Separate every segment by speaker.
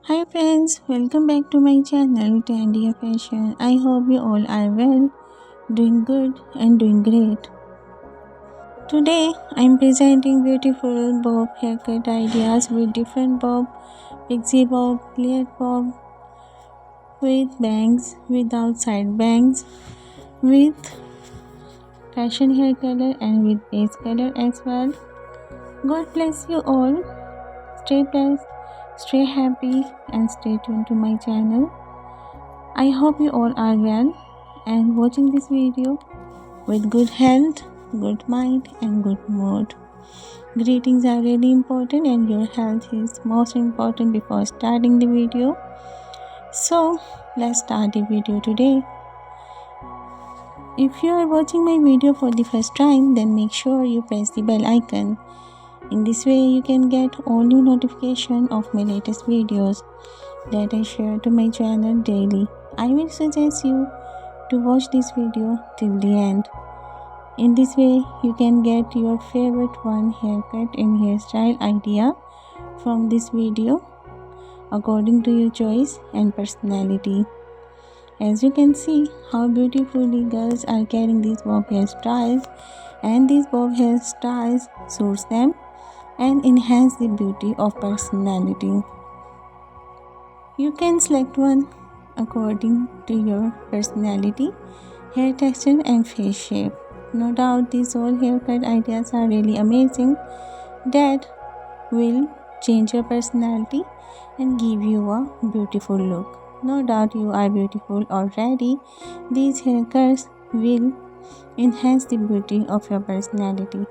Speaker 1: Hi friends, welcome back to my channel Tandy Fashion. I hope you all are well, doing good and doing great. Today I am presenting beautiful bob haircut ideas with different bob, pixie bob, clear bob, with bangs, without side bangs, with fashion hair color and with base color as well. God bless you all. Stay blessed, stay happy and stay tuned to my channel. I hope you all are well and watching this video with good health, good mind and good mood. Greetings are really important and your health is most important before starting the video. So let's start the video today. If you are watching my video for the first time, then make sure you press the bell icon. In this way you can get all new notification of my latest videos that I share to my channel daily. I will suggest you to watch this video till the end. In this way, you can get your favorite one haircut and hairstyle idea from this video according to your choice and personality. As you can see how beautifully girls are carrying these bob hairstyles, and these bob hairstyles suits them and enhance the beauty of personality. You can select one according to your personality, hair texture and face shape. No doubt these all haircut ideas are really amazing that will change your personality and give you a beautiful look. No doubt you are beautiful already. These haircuts will enhance the beauty of your personality.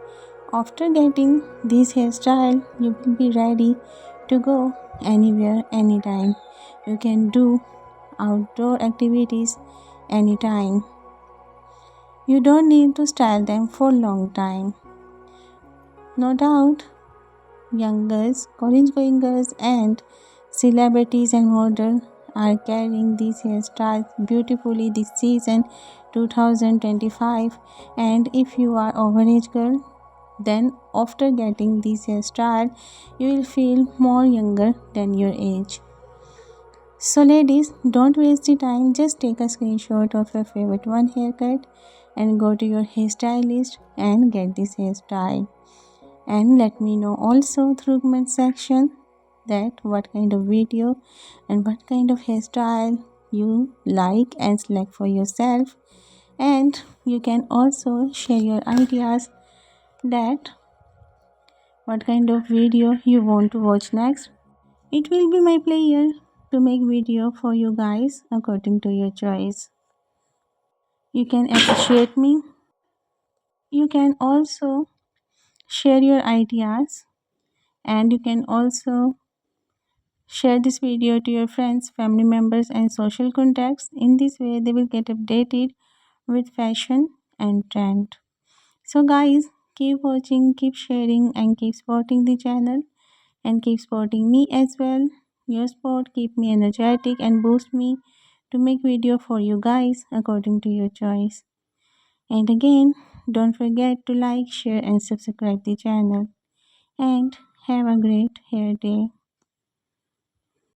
Speaker 1: After getting this hairstyle, you will be ready to go anywhere, anytime. You can do outdoor activities anytime. You don't need to style them for long time. No doubt, young girls, college going girls and celebrities and models are carrying these hairstyles beautifully this season 2025, and if you are overage girl, then after getting this hairstyle you will feel more younger than your age. So ladies, don't waste the time, just take a screenshot of your favorite one haircut and go to your hairstylist and get this hairstyle. And let me know also through comment section that what kind of video and what kind of hairstyle you like and select for yourself. And you can also share your ideas that what kind of video you want to watch next. It will be my pleasure to make video for you guys according to your choice. You can appreciate me. You can also share your ideas, and you can also share this video to your friends, family members and social contacts. In this way they will get updated with fashion and trend. So guys, keep watching, keep sharing and keep supporting the channel and keep supporting me as well. Your support keep me energetic and boost me to make video for you guys according to your choice. And again, don't forget to like, share and subscribe the channel. And have a great hair day.